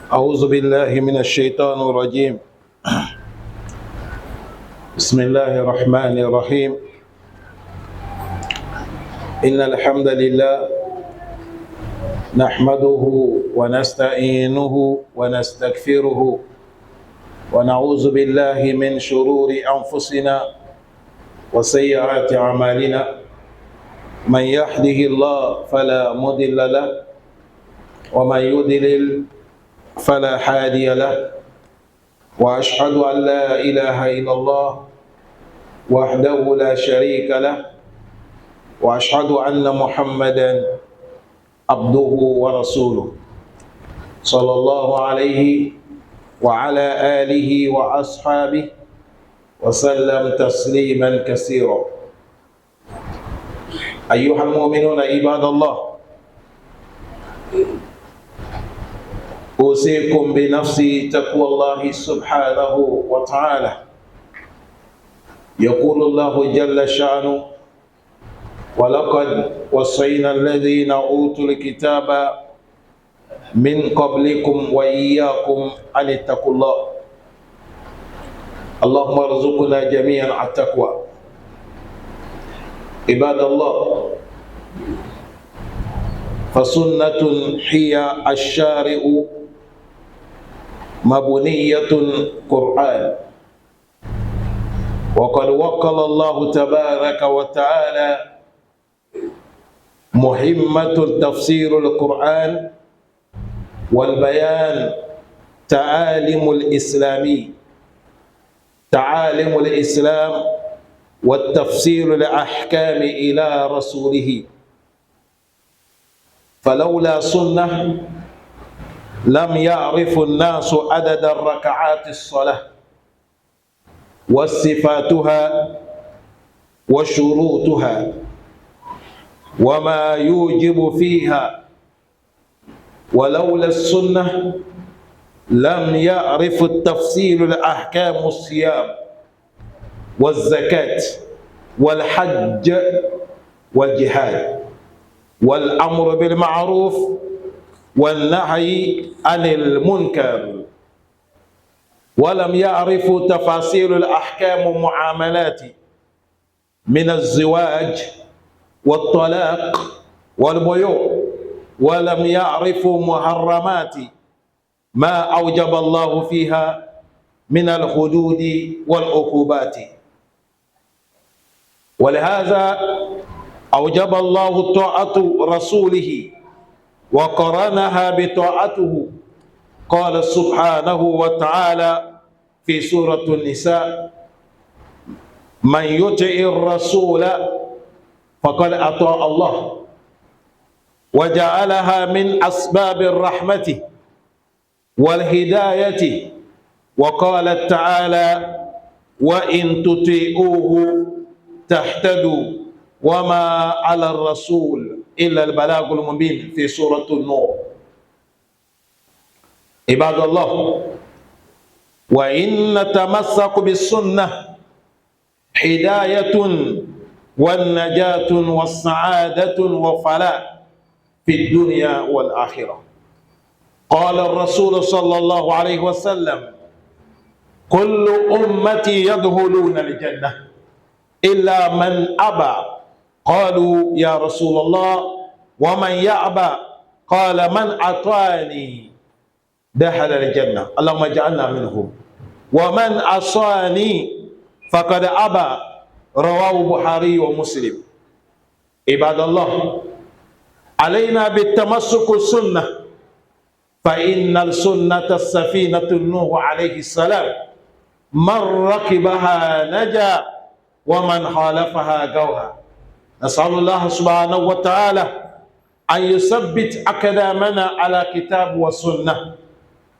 أعوذ بالله من الشيطان الرجيم. بسم الله الرحمن الرحيم. إن الحمد لله نحمده ونستعينه ونستغفره ونعوذ بالله من شرور أنفسنا وسيئات أعمالنا. من يهده الله فلا مضل له ومن يضلل فلا هادي له، وأشهد أن لا إله إلا الله وحده لا شريك له، وأشهد أن محمدا عبده ورسوله صلى الله عليه وعلى آله وأصحابه وسلم تسليما كثيرا. أيها المؤمنون عباد الله، أوصيكم بنفسي تقوى الله سبحانه وتعالى. يقول الله جل شأنه: ولقد وصينا الذين أوتوا الكتاب من قبلكم وإياكم أن اتقوا الله. اللهم ارزقنا جميعا التقوى. عباد الله، فسنة هي الشارع مبنية قرآن، وقد وكل الله تبارك وتعالى مهمة تفسير القرآن والبيان تعاليم الإسلام والتفسير الأحكام إلى رسوله. فلولا سنة لم يعرف الناس عدد الركعات الصلاة وصفاتها وشروطها وما يوجب فيها، ولولا السنة لم يعرف التفسير الأحكام الصيام والزكاة والحج والجهاد والأمر بالمعروف والنهي عن المنكر، ولم يعرفوا تفاصيل الأحكام والمعاملات من الزواج والطلاق والبيوع، ولم يعرفوا محرمات ما أوجب الله فيها من الحدود والعقوبات. ولهذا أوجب الله طاعة رسوله وقرنها بطاعته. قال سبحانه وتعالى في سورة النساء: من يطع الرسول فقد أطاع الله، وجعلها من أسباب الرحمة والهداية. وقال تعالى: وإن تطيعوه تهتدوا وما على الرسول إلا البلاغ المبين في سورة النور. عباد الله، وإن نتمسك بالسنة هداية والنجاة والسعادة والفلاح في الدنيا والآخرة. قال الرسول صلى الله عليه وسلم: كل أمتي يدخلون الجنة إلا من أبى. قالوا: يا رسول الله ومن يأبى؟ قال: من أطاعني دخل الجنة. اللهم اجعلنا منهم. ومن عصاني فقد أبى. رواه البخاري ومسلم. عباد الله، علينا بالتمسك السنة، فإن السنة السفينة نوح عليه السلام، من ركبها نجا ومن خالفها غوى. نسأل الله سبحانه وتعالى أن يثبت أقدامنا على كتاب والسنة،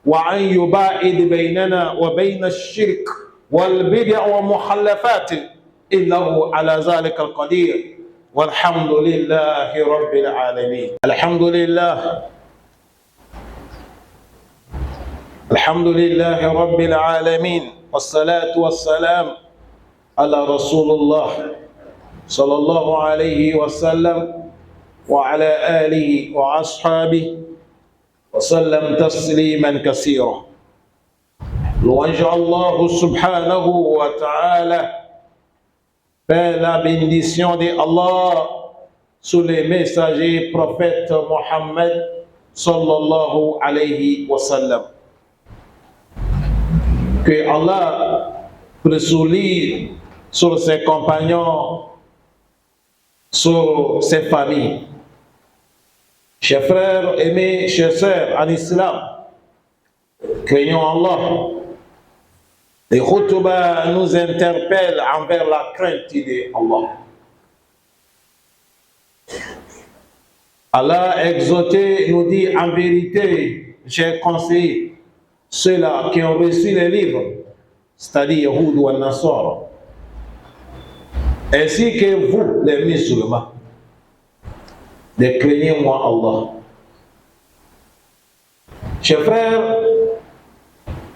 وأن يباعد بيننا وبين الشرك والبدع والمخلفات، إنه على ذلك القدير. والحمد لله رب العالمين. الحمد لله رب العالمين، والصلاة والسلام على رسول الله صلى الله عليه وسلم وعلى آله وأصحابه وسلم تسليما كثيرا. Louange Allah subhanahu wa ta'ala, Père la bénédiction de Allah sur les messagers prophètes Mohammed sallallahu alayhi wa sallam. Que Allah présolide sur ses compagnons, sur ses familles. Chers frères aimés, chers sœurs en islam, craignons Allah. Les khutbah nous interpellent envers la crainte de Allah. Allah a exhorté, nous dit en vérité, j'ai conseillé ceux-là qui ont reçu les livres, c'est-à-dire Yahoud ou Nasara, ainsi que vous, les musulmans, de craigner moi Allah. Chers frères,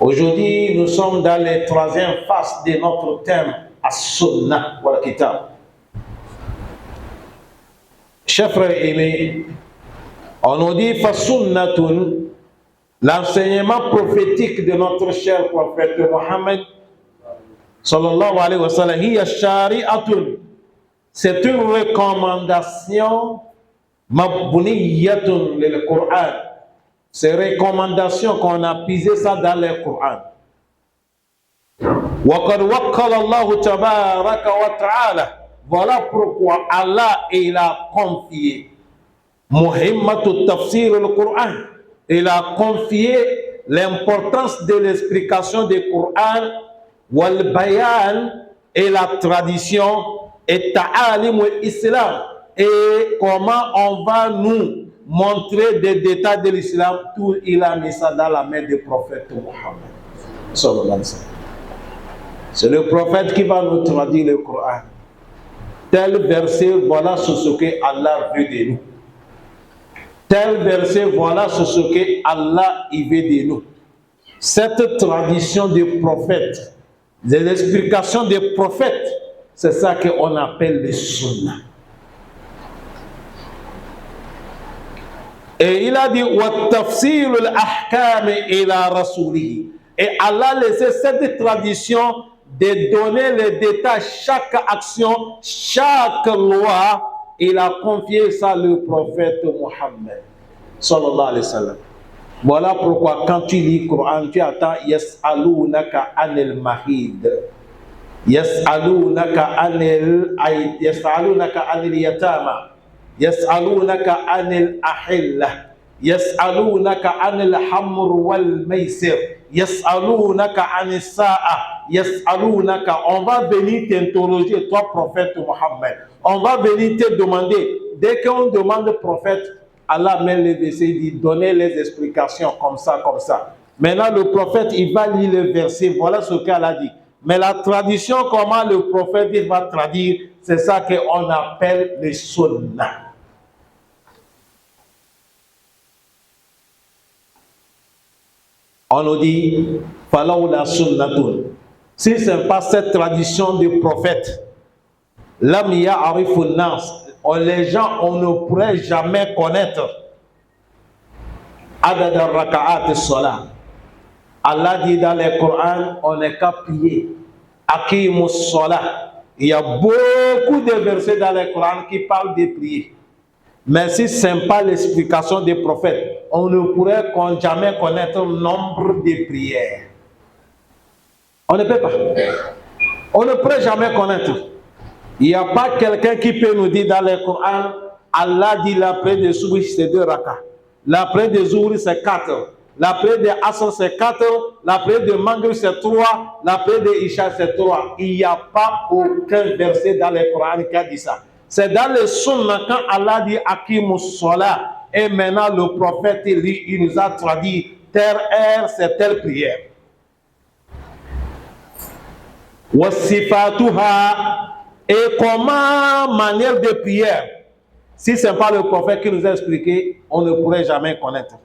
aujourd'hui nous sommes dans la troisième phase de notre thème As-Sunnah wal Kitab. Chers frères aimés, on nous dit Fasunnatun, l'enseignement prophétique de notre cher prophète Mohammed sallallahu alayhi wa sallam, hiya shari'atun, c'est une recommandation mabniyatun lil Qur'an. Ces recommandations qu'on a pisé ça dans le Coran. Wa qad wakkala Allah tabaraka wa ta'ala. Voilà pourquoi Allah il a confié muhimmatu tafsir al-Qur'an. Il a confié l'importance de l'explication du Coran, wal bayan et la tradition et ta'alim al-Islam, et comment on va nous montrer des détails de l'islam. Tout il a mis ça dans la main du prophète Mohammed sallallahu alayhi wa sallam. C'est le prophète qui va nous traduire le Coran. Tel verset, voilà ce que Allah veut de nous. Tel verset, voilà ce que Allah il veut de nous. Cette tradition des prophètes, des explications des prophètes, c'est ça qu'on appelle les sunnah. Et il a dit wa tafsir al-ahkam ila rasulihi. Et Allah a laissé cette tradition de donner les détails, chaque action, chaque loi, il a confié ça le prophète Mohammed sallallahu alayhi wa sallam. Voilà pourquoi quand tu lis le Coran, tu attends yas'alunaka anil mahid, yas'alunaka anil yatama, يسألونك عن الأحلة، يسألونك عن الحمر والميسر، يسألونك عن الساعة، يسألونك. On va venir t'interroger, toi prophète Mohammed. On va venir te demander. Dès qu'on demande au prophète, Allah met les versets, il dit donnez les explications comme ça, comme ça. Maintenant le prophète, il va lire le verset, voilà ce qu'Allah dit. Mais la tradition, comment le prophète il va traduire, c'est ça qu'on appelle les sunnah. On nous dit, Falaoula sunnatun. Si ce n'est pas cette tradition du prophète, lam ya'rifun nas, les gens, on ne pourrait jamais connaître adad al-raka'at as-salat. Allah dit dans le Coran, on n'est qu'à prier. Aqimus salat. Il y a beaucoup de versets dans le Coran qui parlent de prier. Mais si ce n'est pas l'explication des prophètes, on ne pourrait jamais connaître le nombre de prières. On ne peut pas. On ne pourrait jamais connaître. Il n'y a pas quelqu'un qui peut nous dire dans le Coran, Allah dit la prière de Subhi c'est 2 rakas. La prière de Zuhri c'est 4. La prière de Asr c'est 4, la prière de Maghrib c'est 3, la prière de Isha c'est 3. Il n'y a pas aucun verset dans le Coran qui a dit ça. C'est dans le Sunnah quand Allah dit Aqimus Salat. Et maintenant le prophète il nous a traduit telle heure c'est telle prière. Wasifatuha. Et comment manière de prière. Si ce n'est pas le prophète qui nous a expliqué, on ne pourrait jamais connaître.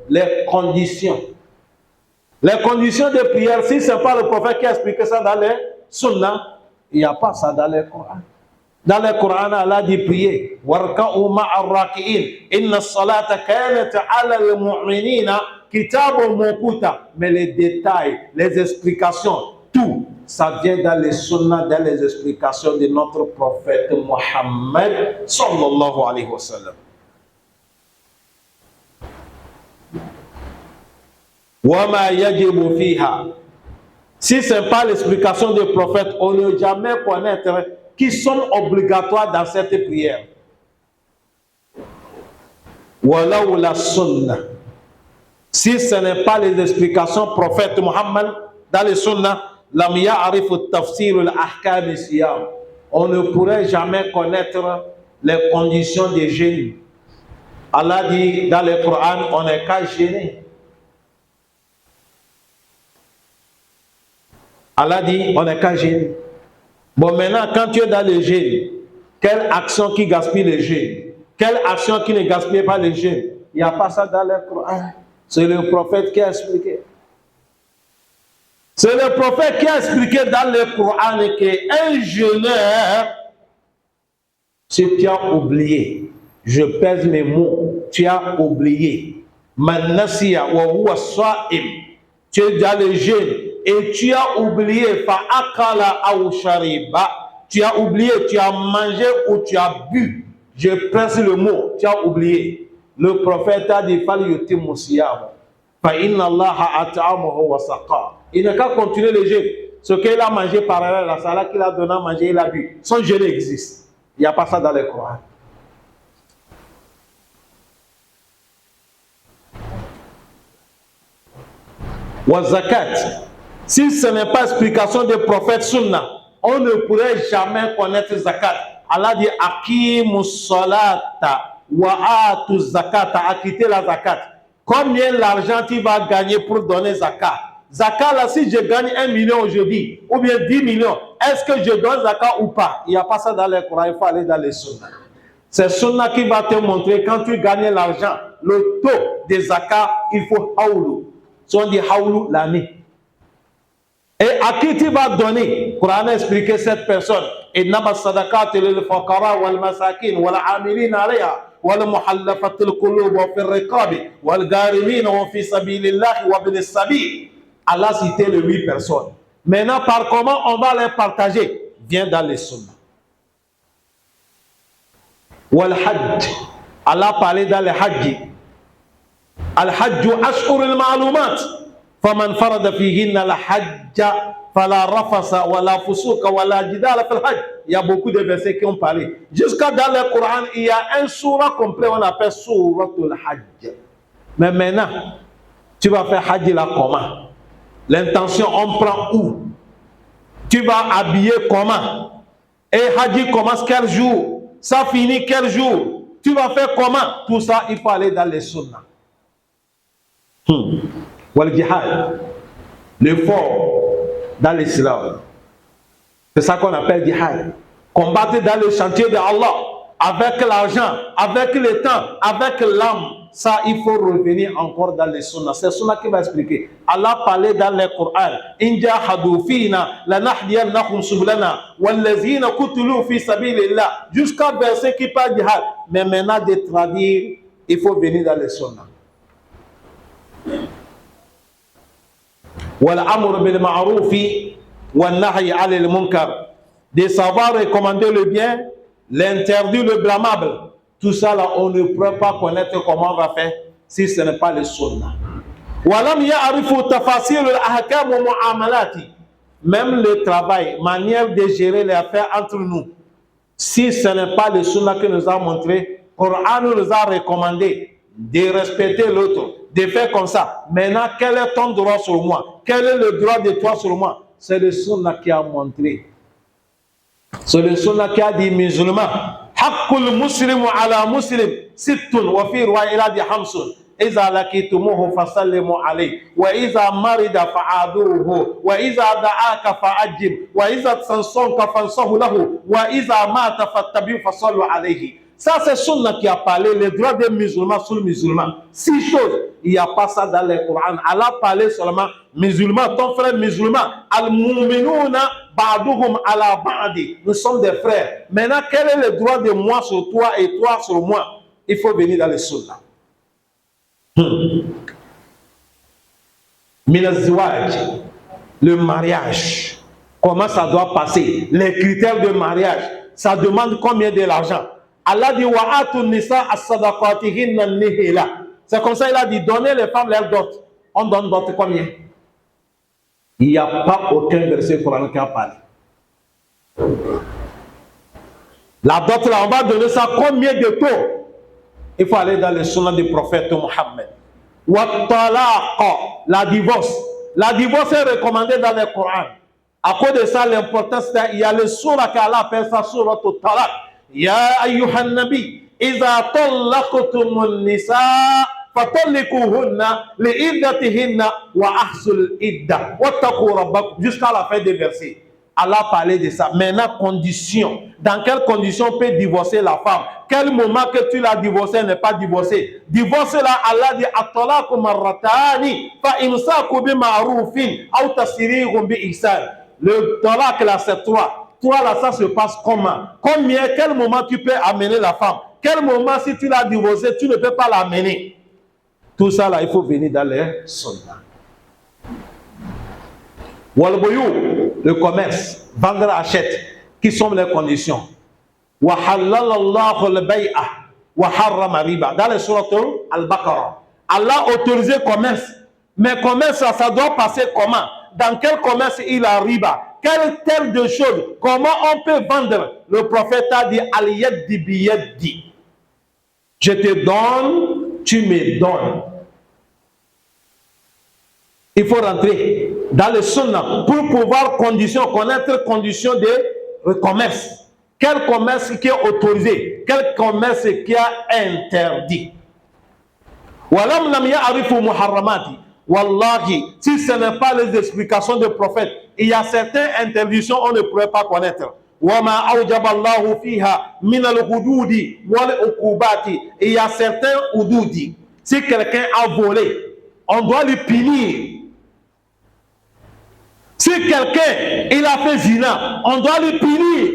Les conditions. Les conditions de prière, si ce n'est pas le prophète qui a expliqué ça dans les sunnah, il n'y a pas ça dans le Coran. Dans le Coran, Allah dit prier. Warka'u ma'ar raki'in. Inna salata kanat 'ala al-mu'minina kitabun mawquta. Mais les détails, les explications, tout, ça vient dans les sunnahs, dans les explications de notre prophète Mohammed sallallahu alayhi wa sallam. Wa ma yajibu fiha. Si ce n'est pas l'explication du prophète, on ne jamais connaître qui sont obligatoires dans cette prière. Walaou la sunna. Si ce n'est pas les explications du prophète Mohammed dans les sunnah, lam ya'rif tafsir al-ahkam siyam. On ne pourrait jamais connaître les conditions des jeûnes. Allah dit dans le Coran, on n'est qu'à jeûner. Allah dit, on n'est qu'à jeûner. Bon, maintenant, quand tu es dans le jeûne, quelle action qui gaspille le jeûne? Quelle action qui ne gaspille pas le jeûne? Il n'y a pas ça dans le Coran. C'est le prophète qui a expliqué. C'est le prophète qui a expliqué dans le Coran qu'un jeûneur, si tu as oublié, je pèse mes mots, tu as oublié, man nasiya wa huwa sa'im, tu es dans le jeûne, et tu as oublié, fa'akala aw shariba, tu as oublié, tu as mangé ou tu as bu, je presse le mot, tu as oublié. Le prophète a dit, fal yutimmu siyam, fa inna allaha at'amahu wa saqa. Il n'a qu'à continuer le jeûne. Ce qu'il a mangé parallèle à la salade qu'il a donné à manger, il a bu. Son jeûne existe. Il n'y a pas ça dans le Coran. Wa zakat. Si ce n'est pas explication des prophètes sunna, on ne pourrait jamais connaître zakat. Allah dit aqimu salata wa atu zakata, acquitter la zakat. Combien l'argent tu vas gagner pour donner zakat? Zakat là, si je gagne 1 million aujourd'hui, ou bien 10 millions, est-ce que je donne zakat ou pas? Il n'y a pas ça dans le Coran, il faut aller dans les sunna. C'est sunna qui va te montrer quand tu gagnes l'argent, le taux de zakat, il faut haoulou. Si on dit haoulou, l'année. Et à qui tu vas donner? Le Coran a expliqué cette personne. Innama sadaqat lil fuqara wal masakin wal amilin alayha wal muhallafat al qulub wa fi riqab wal garimin wa fi sabilillah wa bin sabil. Allah a cité les 8 personnes. Maintenant, par comment on va les partager? Viens dans les sunnahs. Wal hajj. Allah a parlé dans le hajj. Al hajj ashhur al ma'lumat. فمن فرض فيهن الحج فلا رفث ولا فسوق ولا جدال في الحج. Il y a beaucoup de versets qui ont parlé. Jusqu'à dans le Coran, il y a un surah complet, on appelle Suratul Hajj. Mais maintenant, tu vas faire Hajj là comment? L'intention, on prend où? Tu vas habiller comment? Et Hajj commence quel jour? Ça finit quel jour? Tu vas faire comment? Tout ça, il faut aller dans les sunnahs. Wal jihad, l'effort dans l'islam. C'est ça qu'on appelle jihad. Combattre dans le chantier de Allah, avec l'argent, avec le temps, avec l'âme. Ça, il faut revenir encore dans les sunnahs. C'est sunnah qui va expliquer. Allah parlait dans le Coran. In jahadu fina lanahdiyannahum subulana wallazina qutilu fi sabilillah. Jusqu'à verset qui parle jihad. Mais maintenant de traduire, il faut venir dans les sunnahs. Wal-amr bil ma'roufi wan-nahy 'anil munkar, de savoir recommander le bien, l'interdire le blâmable. Tout ça là, on ne peut pas connaître comment on va faire si ce n'est pas le sunnah. Walam ya'rifu tafasir al-ahkam wa mu'amalati. Même le travail, manière de gérer les affaires entre nous. Si ce n'est pas le sunnah qui nous a montré, le Coran nous a recommandé de respecter l'autre, de faire comme ça. Maintenant, quel est ton droit sur moi? Quel est le droit de toi sur moi? C'est le sunnah qui a montré. C'est le sunnah qui a dit musulman. Haqqul muslimu ala muslim sittun wa fi riwaya di hamsun. Iza lakitumuhu fasallimu alayhi wa iza marida fa'aduhu wa iza da'aka fa'ajib wa iza tsansonka fansahu lahu wa iza mata fattabi'u fasallu alayhi. Ça, c'est Sunna qui a parlé, les droits des musulmans sur les musulmans. 6 choses. Il n'y a pas ça dans le Coran. Allah a parlé seulement musulman, ton frère musulman. Al-mu'minuna ba'duhum ala ba'di. Nous sommes des frères. Maintenant, quel est le droit de moi sur toi et toi sur moi? Il faut venir dans les sunna. Minazwaj, le mariage. Comment ça doit passer? Les critères de mariage. Ça demande combien de l'argent? Allah dit wa atun nisa as-sadaqatihinna nihila. C'est comme ça il a dit donnez les femmes leurs dot. On donne dot combien? Il n'y a pas aucun verset coranique qui a parlé. La dot là, on va donner ça combien de taux? Il faut aller dans les sunnah du prophète Mohammed. Wa talaqa, la divorce. La divorce est recommandée dans le Coran. À cause de ça, l'importance, il y a le surah qu'Allah appelle ça surah al-talaq. Ya ayyuhan nabi, iza tallaqtumun nisa, fatallikuhunna li'iddatihinna wa ahsul idda. Wattaqu rabbakum. Jusqu'à la fin des versets. Allah parlait de ça. Maintenant, condition. Dans quelles conditions on peut divorcer la femme? Quel moment que tu l'as divorcée n'est pas divorcée? Divorcer là, Allah dit at-talaqu marratani fa imsaku bi ma'rufin aw tasrihun bi ihsan. Le talaq là, c'est trois. Toi là, ça se passe comment? Combien, quel moment tu peux amener la femme? Quel moment, si tu l'as divorcée, tu ne peux pas l'amener? Tout ça là, il faut venir dans les sunnah. Walboyou, le commerce, vendre, achète, qui sont les conditions? Wa halalallahu al-bay'a wa harrama riba. Dans le surat al-Baqarah, Allah a autorisé le commerce. Mais commerce, ça doit passer comment? Dans quel commerce il a riba? Quelle telle de choses? Comment on peut vendre? Le prophète a dit al-yaddi bi-yaddi. Je te donne, tu me donnes. Il faut rentrer dans le sunnah pour pouvoir connaître conditions de commerce. Quel commerce qui est autorisé? Quel commerce qui est interdit? Walam lam ya'rifu muharramati. Wallahi, si ce n'est pas les explications du prophète, il y a certaines interdictions on ne pourrait pas connaître. Wama awjaba Allahu fiha min al-hududi wal uqubati. Il y a certains hududi. Si quelqu'un a volé, on doit lui punir. Si quelqu'un il a fait zina, on doit lui punir.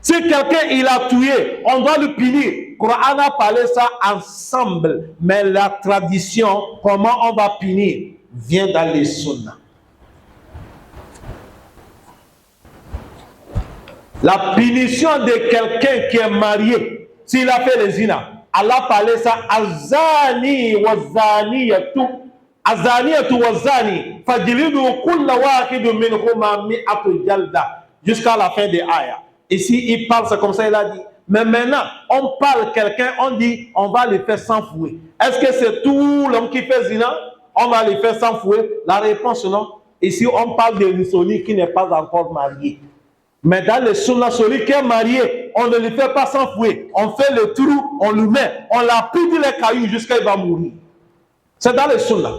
Si quelqu'un il a tué, on doit lui punir. Le Coran a parlé ça ensemble, mais la tradition, comment on va punir, vient dans les sunnah. La punition de quelqu'un qui est marié, s'il a fait le zina, Allah parlait ça azani wa zaniyatu. Azaniyatu wa zani fajlidu kulla wahidun minhuma mi'atu jalda. Jusqu'à la fin des ayats. Ici, il parle, c'est comme ça, il a dit. Mais maintenant, on parle quelqu'un, on dit, on va le faire sans fouet. Est-ce que c'est tout l'homme qui fait zina? On va le faire sans fouet? La réponse, non. Ici, on parle de celui qui n'est pas encore marié. Mais dans le sunnah, celui qui est marié, on ne le fait pas sans fouet. On fait le trou, on le met, on lapide les cailloux jusqu'à ce qu'il va mourir. C'est dans le sunnah.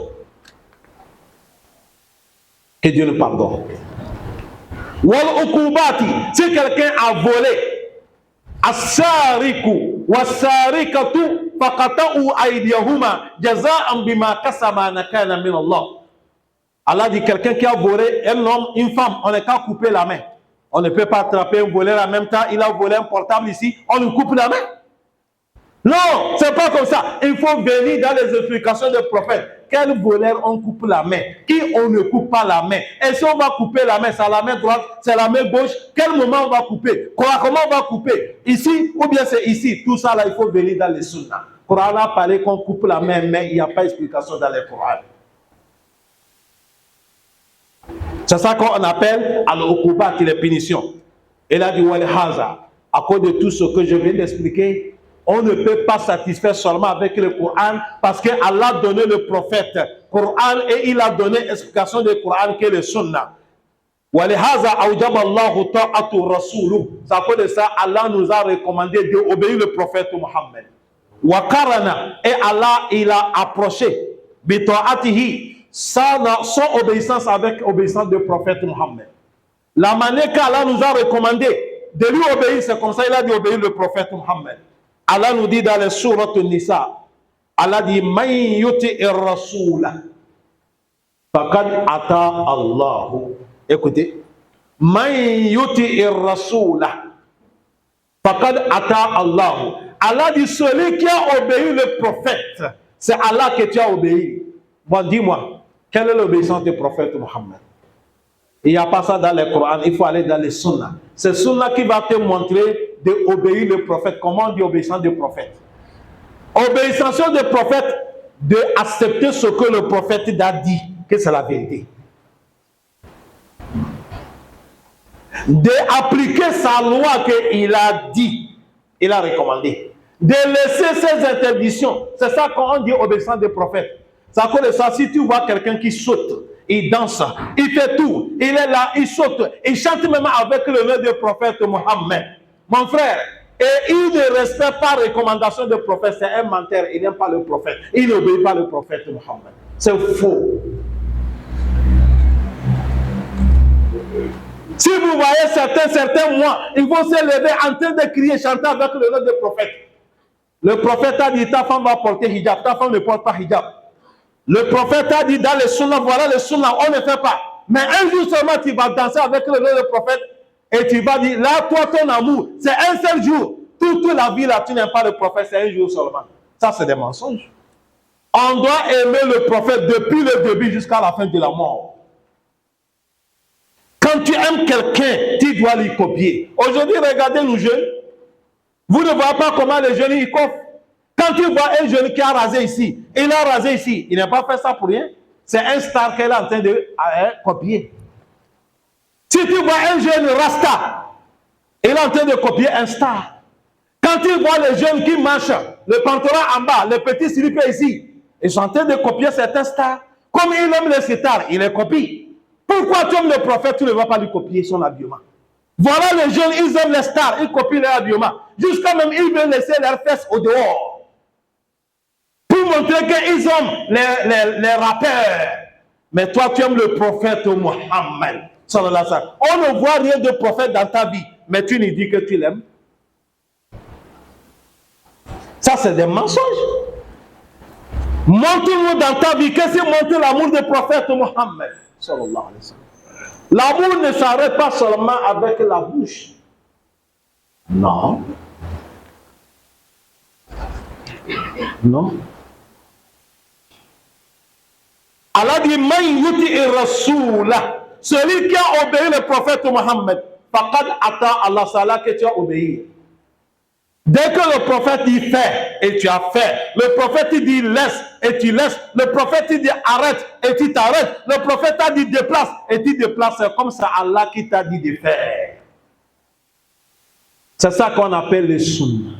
Que Dieu nous pardonne. Wal ukubati, si quelqu'un a volé, as-sariku was-sarikatu faqata'u aydiyahuma jaza'an bima kasaba nakana min Allah. Allah dit quelqu'un qui a volé un homme, une femme, on n'est qu'à couper la main. On ne peut pas attraper un voleur en même temps, il a volé un portable ici, on lui coupe la main. Non, c'est pas comme ça. Il faut venir dans les explications des prophètes. Quel voleur on coupe la main? Qui on ne coupe pas la main? Et si on va couper la main, c'est la main droite, c'est la main gauche. Quel moment on va couper? Comment on va couper? Ici ou bien c'est ici? Tout ça là, il faut venir dans les sunnah. Le Coran a parlé qu'on coupe la main, mais il n'y a pas d'explication dans les Coran. C'est ça qu'on appelle al-uqubat, les punitions. Et là, dit wal-haza, à cause de tout ce que je viens d'expliquer, on ne peut pas satisfaire seulement avec le Coran parce que Allah a donné le prophète Coran et il a donné explication du Coran que le Sunnah. وَلِهَذَا أَوْجَبَ اللَّهُ طَاعَةُ رَسُولُهُ. C'est à cause de ça, Allah nous a recommandé d'obéir le prophète Mohammed. وَقَرَنَا. Et Allah, il a approché بِطَاعَتِهِ son obéissance avec l'obéissance du prophète Mohammed. La manière qu'Allah nous a recommandé de lui obéir, c'est comme ça il a dit obéir le prophète Mohammed. Allah nous dit dans les sourates Nisa, Allah dit man yuti'ir rasoula faqad ata Allah. Écoutez, Man yuti ir-rasula faqad ata Allah. Allah dit celui qui a obéi le prophète, c'est Allah que tu as obéi. Bon, dis-moi, quelle est l'obéissance du prophète Mohammed? Il n'y a pas ça dans le Coran, il faut aller dans les sunnas. C'est sunna qui va te montrer d'obéir le prophète. Comment on dit obéissance du prophète? Obéissance du prophète, d'accepter ce que le prophète a dit, que c'est la vérité. D'appliquer sa loi qu'il a dit, il a recommandé. De laisser ses interdictions. C'est ça qu'on dit obéissance du prophète. Ça connaît ça. Si tu vois quelqu'un qui saute, il danse, il fait tout, il est là, il saute, il chante même avec le nom du prophète Mohammed. Mon frère, et il ne respecte pas la recommandation du prophète, c'est un menteur, il n'aime pas le prophète, il n'obéit pas le prophète Mohammed. C'est faux. Si vous voyez certains mois, ils vont se lever en train de crier, chanter avec le nom du prophète. Le prophète a dit, ta femme va porter hijab, ta femme ne porte pas hijab. Le prophète a dit dans les sunnah, voilà les sunnah, on ne fait pas. Mais un jour seulement, tu vas danser avec le nom du prophète et tu vas dire, là, toi, ton amour, c'est un seul jour. Toute la vie, là, tu n'aimes pas le prophète, c'est un jour seulement. Ça, c'est des mensonges. On doit aimer le prophète depuis le début jusqu'à la fin de la mort. Quand tu aimes quelqu'un, tu dois lui copier. Aujourd'hui, regardez nos jeunes. Vous ne voyez pas comment les jeunes, ils coffrent. Quand tu vois un jeune qui a rasé ici, il a rasé ici, il n'a pas fait ça pour rien. C'est un star qu'elle est en train de copier. Si tu vois un jeune rasta, il est en train de copier un star. Quand tu vois les jeunes qui marchent, le pantalon en bas, le petit slip ici, ils sont en train de copier certains stars. Comme il aime les stars, il les copie. Pourquoi tu aimes le prophète, tu ne vas pas lui copier son habillement? Voilà les jeunes, ils aiment les stars, ils copient leur habillement. Jusqu'à même, ils veulent laisser leurs fesses au dehors. Pour montrer qu'ils aiment les rappeurs. Mais toi, tu aimes le prophète Mohammed. On ne voit rien de prophète dans ta vie, mais tu nous dis que tu l'aimes. Ça, c'est des mensonges. Montre-nous dans ta vie, qu'est-ce qui montre l'amour du prophète Mohammed. L'amour ne s'arrête pas seulement avec la bouche. Non. Non. Allah dit, man yuti rasula, celui qui a obéi le prophète Mohammed, faqad ata Allah, c'est Allah que tu as obéi. Dès que le prophète dit fais, et tu as fait. Le prophète dit laisse, et tu laisses. Le prophète dit arrête, et tu t'arrêtes. Le prophète a dit déplace, et tu déplaces. C'est comme ça Allah qui t'a dit de faire. C'est ça qu'on appelle les sunnah.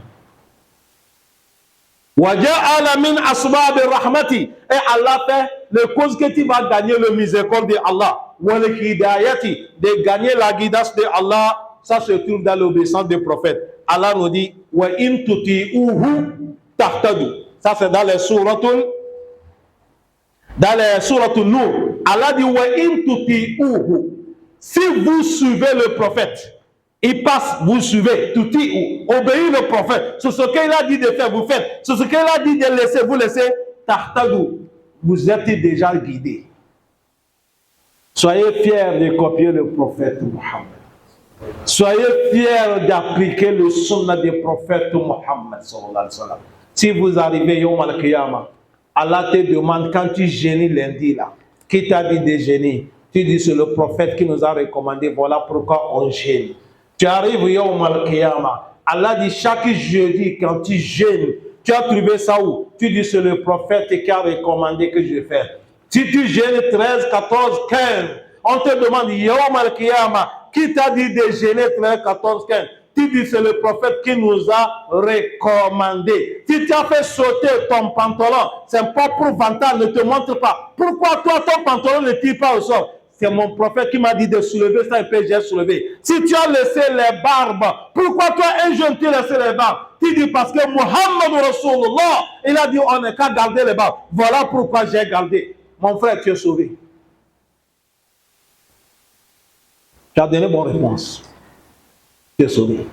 Waja'ala min asbab rahmati. Et Allah fait le cause que tu vas gagner le miséricorde de Allah. Wal hidayati, de gagner la guidance de Allah. Ça se trouve dans l'obéissance des prophètes. Allah nous dit wa in tuti'uhu tahtadu. Ça c'est dans les souratul Nur. Allah dit wa in tuti'uhu. Si vous suivez le prophète, il passe, vous suivez, tuti'u, obéissez le prophète. C'est ce qu'il a dit de faire, vous faites. C'est ce qu'il a dit de laisser, vous laissez. Tahtadu. Vous êtes déjà guidés. Soyez fiers de copier le prophète Mohammed. Soyez fiers d'appliquer le sunnah du prophète Mohammed. Si vous arrivez Yom al-Qiyamah, Allah te demande quand tu génis lundi là, qui t'a dit de génie? Tu dis c'est le prophète qui nous a recommandé, voilà pourquoi on gêne. Tu arrives Yom al-Qiyamah, Allah dit chaque jeudi quand tu gênes, tu as trouvé ça où? Tu dis c'est le prophète qui a recommandé que je fasse. Si tu gênes 13, 14, 15, on te demande Yom al-Qiyamah, qui t'a dit de gêner 13, 14, 15? Tu dis c'est le prophète qui nous a recommandé. Si tu as fait sauter ton pantalon, c'est pas pour vanter, ne te montre pas. Pourquoi toi ton pantalon ne tire pas au sol? C'est mon prophète qui m'a dit de soulever ça et puis j'ai soulevé. Si tu as laissé les barbes, pourquoi toi un jeune tu as laissé les barbes? Tu dis parce que Muhammad Rasulullah, il a dit on n'est qu'à garder les barbes. Voilà pourquoi j'ai gardé. Mon frère, tu es sauvé. Tu as donné bonne réponse. Tu es sauvé.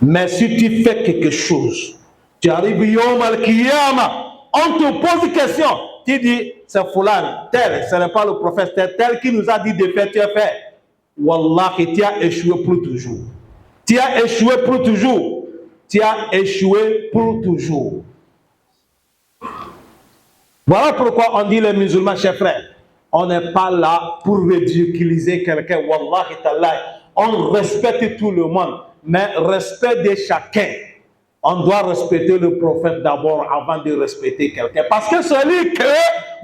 Mais si tu fais quelque chose, tu arrives Yom al-Qiyamah, on te pose une question. Tu dis, c'est Fulan, tel, ce n'est pas le prophète, c'est tel qui nous a dit de faire, tu as fait. wallahi, tu as échoué pour toujours. Tu as échoué pour toujours. Tu as échoué pour toujours. Voilà pourquoi on dit les musulmans, chers frères, on n'est pas là pour ridiculiser quelqu'un. Wallahi ta'ala, on respecte tout le monde, mais respect de chacun. On doit respecter le prophète d'abord avant de respecter quelqu'un. Parce que celui que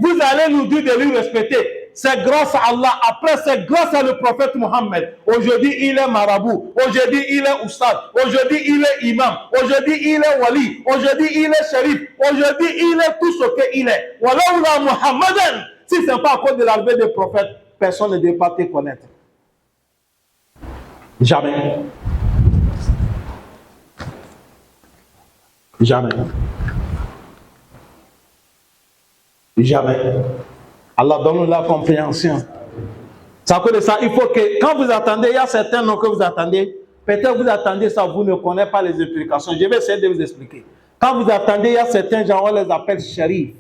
vous allez nous dire de lui respecter, c'est grâce à Allah. Après, c'est grâce à le prophète Mohammed. Aujourd'hui, il est marabout. Aujourd'hui, il est oustad. Aujourd'hui, il est imam. Aujourd'hui, il est wali. Aujourd'hui, il est shérif. Aujourd'hui, il est tout ce qu'il est. Voilà où Muhammadan. Si ce n'est pas à cause de l'arrivée des prophètes, personne ne doit pas te connaître. Jamais. Jamais. Jamais. Allah donne la compréhension. Ça cause de ça, il faut que, quand vous attendez, il y a certains noms que vous attendez, peut-être vous attendez ça, vous ne connaissez pas les explications. Je vais essayer de vous expliquer. Quand vous attendez, il y a certains gens, on les appelle shérif.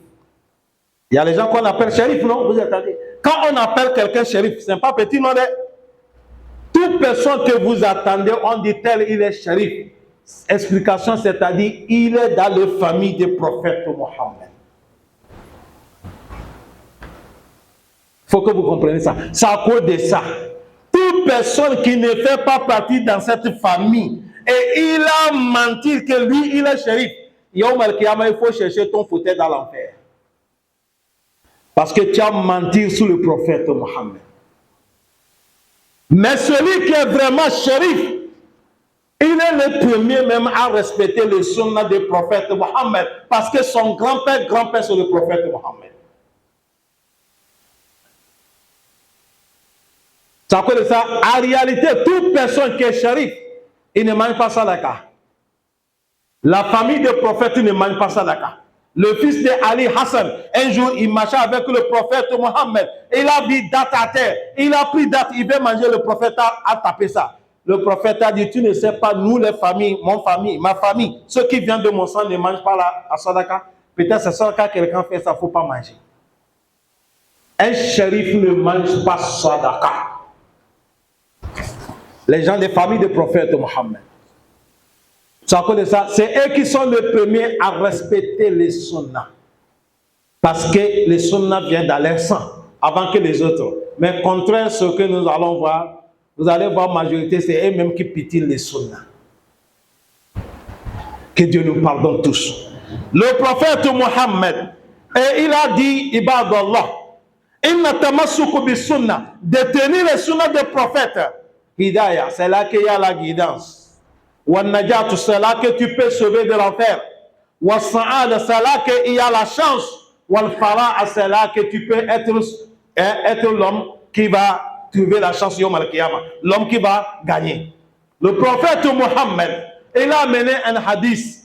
Il y a les gens qu'on appelle shérif, non? Vous attendez. Quand on appelle quelqu'un shérif, ce n'est pas petit, non? Toute personne que vous attendez, on dit tel, il est shérif. Explication, c'est-à-dire, il est dans la famille du prophète Mohammed. Il faut que vous compreniez ça. C'est à cause de ça. Toute personne qui ne fait pas partie dans cette famille et il a menti que lui, il est shérif, il faut chercher ton fauteuil dans l'enfer. Parce que tu as menti sur le prophète Mohammed. Mais celui qui est vraiment shérif, il est le premier même à respecter le sunnah du prophète Mohammed. Parce que son grand-père, c'est le prophète Mohammed. Ça cause ça. En réalité, toute personne qui est shérif, il ne mange pas sadaka. La famille du prophète ne mange pas sadaka. Le fils de Ali Hassan, un jour, il marchait avec le prophète Mohammed. Il a vu date à terre. Il a pris date, il veut manger. Le prophète a tapé ça. Le prophète a dit, tu ne sais pas, nous les familles, mon famille, ma famille, ceux qui viennent de mon sang ne mangent pas la sadaka. Peut-être c'est ça quand quelqu'un fait ça, il ne faut pas manger. Un shérif ne mange pas sadaka. Les gens des familles du prophète Mohammed. C'est à cause de ça, c'est eux qui sont les premiers à respecter les sunnahs. Parce que les sunnahs viennent dans leur sang, avant que les autres. Mais contraire à ce que nous allons voir, vous allez voir majorité, c'est eux-mêmes qui pitillent les sunnahs. Que Dieu nous pardonne tous. Le prophète Mohammed, et il a dit, Ibadallah, inna tamassuku bis sunnah, de tenir les sunnahs des prophètes. Hidayah, c'est là qu'il y a la guidance. Wal-najat, c'est là que tu peux sauver de l'enfer. Wal-sa'ad, c'est là qu'il y a la chance. Wal-fara, c'est là que tu peux être l'homme qui va trouver la chance yom al-qiyamah. L'homme qui va gagner. Le prophète Mohammed, il a amené un hadith.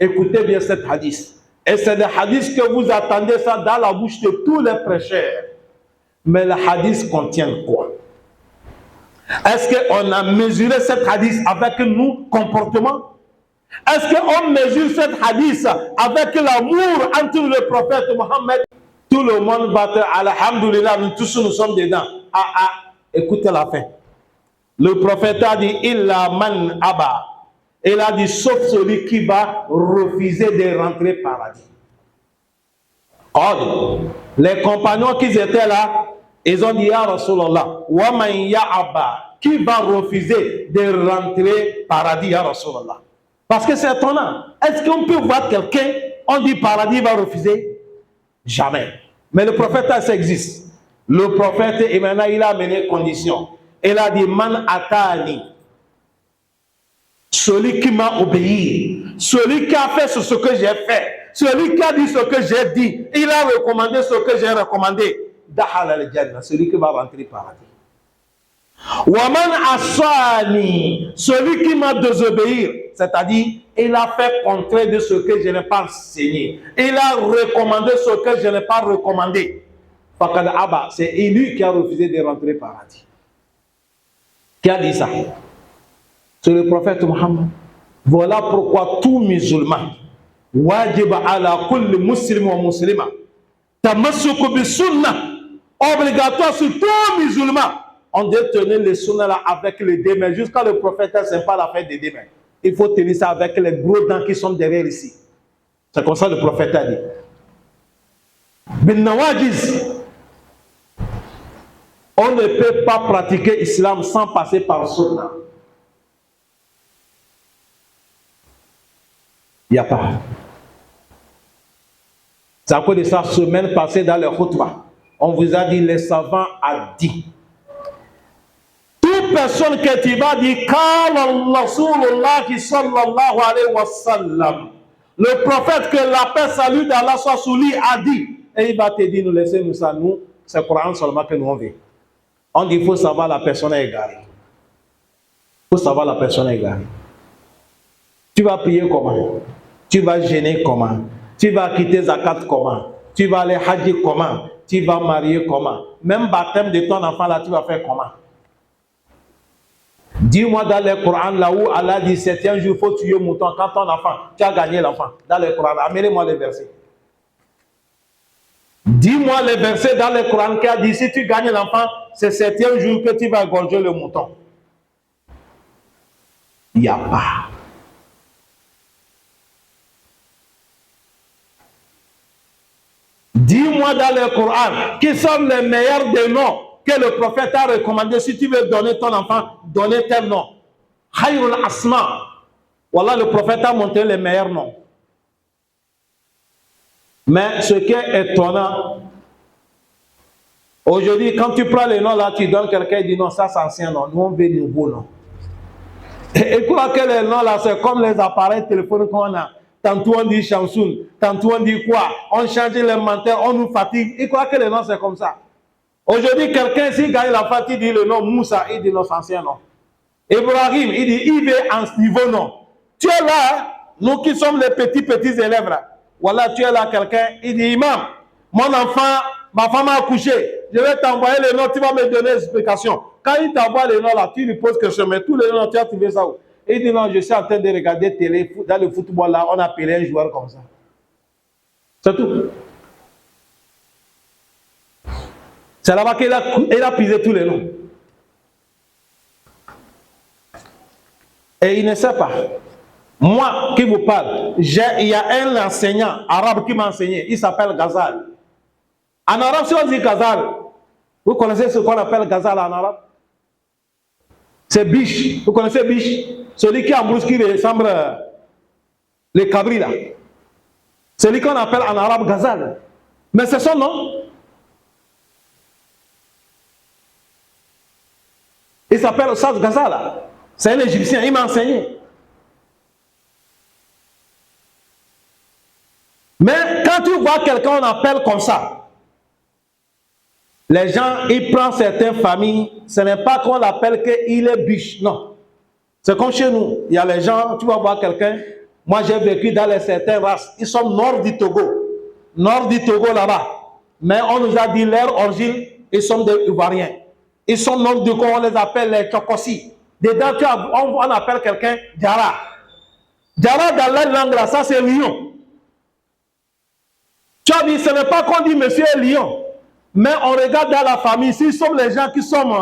Écoutez bien cet hadith. Et c'est le hadith que vous attendez ça dans la bouche de tous les prêcheurs. Mais le hadith contient quoi? Est-ce qu'on a mesuré cet hadith avec nos comportements? Est-ce qu'on mesure cet hadith avec l'amour entre le prophète Mohammed? Tout le monde va dire, alhamdulillah, nous tous nous sommes dedans. Écoutez la fin. Le prophète a dit, illa man aba. Il a dit, sauf celui qui va refuser de rentrer au paradis. Or, les compagnons qui étaient là, ils ont dit, ya Rasulallah, wa man ya'aba, qui va refuser de rentrer au paradis, ya Rasulallah. Parce que c'est étonnant. Est-ce qu'on peut voir quelqu'un, on dit paradis, il va refuser? Jamais. Mais le prophète, ça existe. Le prophète, et maintenant, il a amené condition. Il a dit, man atani. Celui qui m'a obéi, celui qui a fait ce que j'ai fait, celui qui a dit ce que j'ai dit, il a recommandé ce que j'ai recommandé. Dahal al-Jannah, celui qui va rentrer au paradis. Waman asani, celui qui m'a désobéi, c'est-à-dire, il a fait contraire de ce que je n'ai pas enseigné. Il a recommandé ce que je n'ai pas recommandé. Fakad Abba, c'est lui qui a refusé de rentrer au paradis. Qui a dit ça? C'est le prophète Mohammed. Voilà pourquoi tout musulman, wajib ala kulli muslim wa muslima, tamassuku bi sunnah, obligatoire sur tout musulman, on doit tenir les sunna là avec les deux mains. Jusqu'à le prophète, c'est pas la fête des deux mains. Il faut tenir ça avec les gros dents qui sont derrière ici. C'est comme ça le prophète a dit. Ben Nawajiz, on ne peut pas pratiquer l'islam sans passer par sunna. Il n'y a pas. C'est à cause de sa semaine passée dans le khutbah. On vous a dit, les savants a dit. Toute personne que tu vas dire, le prophète que la paix salue d'Allah soit sous lui a dit. Et il va te dire, nous laissez nous ça, nous, c'est le Coran seulement que nous on veut. On dit, il faut savoir la personne est égarée. Il faut savoir la personne est égarée. Tu vas prier comment? Tu vas jeûner comment? Tu vas quitter zakat comment? Tu vas aller hajj comment? Tu vas marier comment? Même baptême de ton enfant là, tu vas faire comment? Dis-moi dans le Coran là où Allah dit 7e jour, il faut tuer mouton. Quand ton enfant, tu as gagné l'enfant. Dans le Coran, amenez-moi les versets. Dis-moi les versets dans le Coran qui a dit si tu gagnes l'enfant, c'est 7e jour que tu vas égorger le mouton. Il n'y a pas. Dis-moi dans le Coran qui sont les meilleurs des noms que le prophète a recommandé. Si tu veux donner ton enfant, donner tel nom. Khayrul Asma. Voilà, le prophète a montré les meilleurs noms. Mais ce qui est étonnant, aujourd'hui, quand tu prends les noms là, tu donnes quelqu'un, il dit non, ça c'est ancien nom. Nous on veut nouveau nom. Et quoi que les noms là, c'est comme les appareils téléphoniques qu'on a. Tantôt on dit Shamsoun, tantôt on dit quoi? On change les menteurs, on nous fatigue. Et quoi que les noms, c'est comme ça. Aujourd'hui, quelqu'un, s'il gagne la fatigue, il dit le nom Moussa, il dit notre ancien nom. Ibrahim, il dit il est en ce niveau nom. Tu es là, nous qui sommes les petits élèves là. Voilà, tu es là, quelqu'un, il dit Imam, mon enfant, ma femme a accouché, je vais t'envoyer les noms, tu vas me donner l'explication. Quand il t'envoie les noms là, tu lui poses question, mais tous les noms, tu as trouvé ça où? Il dit non, je suis en train de regarder télé, dans le football là, on a appelé un joueur comme ça. C'est tout. C'est là-bas qu'il a pisé tous les noms. Et il ne sait pas. Moi qui vous parle, il y a un enseignant arabe qui m'a enseigné, il s'appelle Ghazal. En arabe, si on dit Ghazal, vous connaissez ce qu'on appelle Ghazal en arabe? C'est biche. Vous connaissez biche? Celui qui embrousse, qui ressemble les cabris là. Celui qu'on appelle en arabe Ghazal. Mais c'est son nom. Il s'appelle Ossad Ghazal. C'est un Égyptien, il m'a enseigné. Mais quand tu vois quelqu'un, on appelle comme ça. Les gens, ils prennent certaines familles, ce n'est pas qu'on l'appelle qu'il est biche, non. C'est comme chez nous, il y a les gens, tu vas voir quelqu'un, moi j'ai vécu dans les certaines races, ils sont nord du Togo là-bas. Mais on nous a dit leur origine, ils sont des Ivoiriens. Ils sont nord du Togo, on les appelle les Tchokossi. Dedans, on appelle quelqu'un Diara. Diara dans la langue là, ça c'est lion. Tu as dit, ce n'est pas qu'on dit monsieur est lion. Mais on regarde dans la famille, s'ils sont les gens qui sont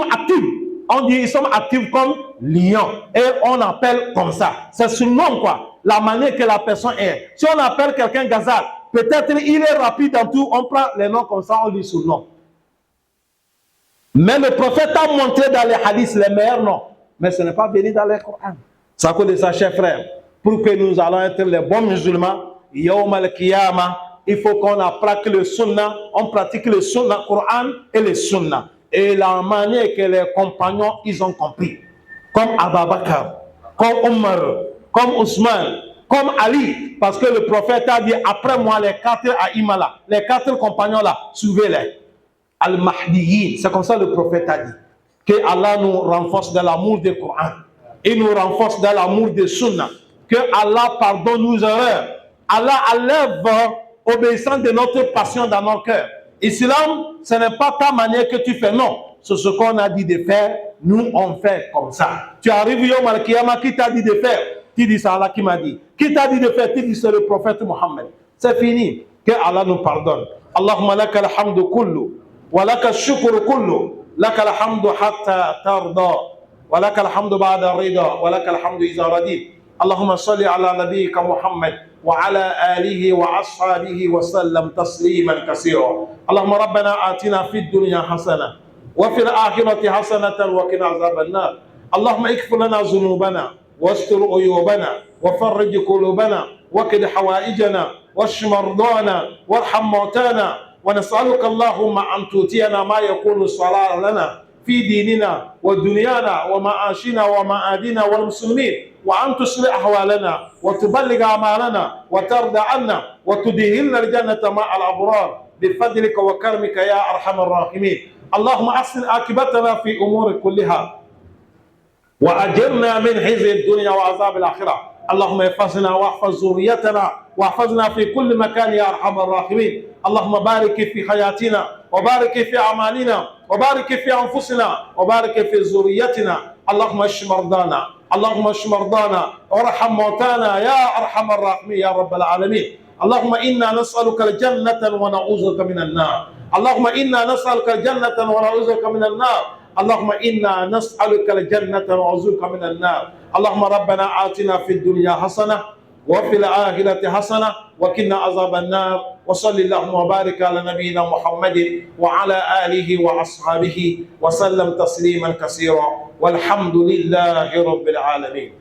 actifs, on dit ils sont actifs comme lion. Et on appelle comme ça. C'est son nom quoi, la manière que la personne est. Si on appelle quelqu'un Ghazal, peut-être il est rapide dans tout, on prend les noms comme ça, on dit son nom. Mais le prophète a montré dans les hadiths les meilleurs noms. Mais ce n'est pas venu dans le Coran. C'est à cause de ça, chers frères, pour que nous allons être les bons musulmans, Yawm al-Qiyamah, il faut qu'on pratique le sunnah, on pratique le sunnah, Coran et le sunnah. Et la manière que les compagnons, ils ont compris. Comme Abu Bakr, comme Omar, comme Ousmane, comme Ali. Parce que le prophète a dit, après moi, les 4 aïmas là, les 4 compagnons là, suivez-les. Al-Mahdiyin, c'est comme ça le prophète a dit. Que Allah nous renforce dans l'amour du Coran. Et nous renforce dans l'amour des sunnah. Que Allah pardonne nos erreurs. Allah enlève obéissance de notre passion dans nos cœurs. Islam, ce n'est pas ta manière que tu fais, non. C'est ce qu'on a dit de faire, nous on fait comme ça. Tu arrives Yom al-Qiyamah, qui t'a dit de faire? Tu dis c'est Allah qui m'a dit. Qui t'a dit de faire? Tu dis c'est le prophète Mohammed. C'est fini. Que Allah nous pardonne. Allahumma laka alhamdu kullu. ولك الشكر كله، لك الحمد حتى ترضى، ولك الحمد بعد الرضا، ولك الحمد إذا رضيت. اللهم صل على نبيك محمد وعلى آله وأصحابه وسلم تسليما كثيرا. اللهم ربنا آتنا في الدنيا حسنة وفي الآخرة حسنة وقنا عذاب النار. اللهم اغفر لنا ذنوبنا واستر عيوبنا وفرج قلوبنا وقض حوائجنا واشف مرضانا وارحم موتانا. ونسألك اللهم أن تؤتينا ما يكون صلاح لنا في ديننا ودنيانا ومعاشنا ومعادنا والمسلمين، وأن تصلح أحوالنا وتبلغ أعمالنا وترضى عنا وتدخلنا الجنة مع الأبرار بفضلك وكرمك يا أرحم الراحمين. اللهم أحسن عاقبتنا في أمور كلها وأجرنا من خزي الدنيا وعذاب الآخرة. اللهم احفظنا واحفظ ذريتنا واحفظنا في كل مكان يا أرحم الراحمين. اللهم بارك في حياتنا وبارك في أعمالنا وبارك في أنفسنا وبارك في ذريتنا. اللهم اشف مرضانا، اللهم اشف مرضانا وارحم موتانا يا أرحم الراحمين يا رب العالمين. اللهم إنا نسألك الجنة ونعوذ بك من النار. اللهم إنا نسألك الجنة ونعوذ بك من النار. اللهم إنا نسألك الجنة ونعوذ بك من النار. اللهم ربنا آتنا في الدنيا حسنة وفي الآخرة حسنة وقنا عذاب النار. وصل اللهم وبارك على نبينا محمد وعلى آله وأصحابه وسلم تسليما كثيرا، والحمد لله رب العالمين.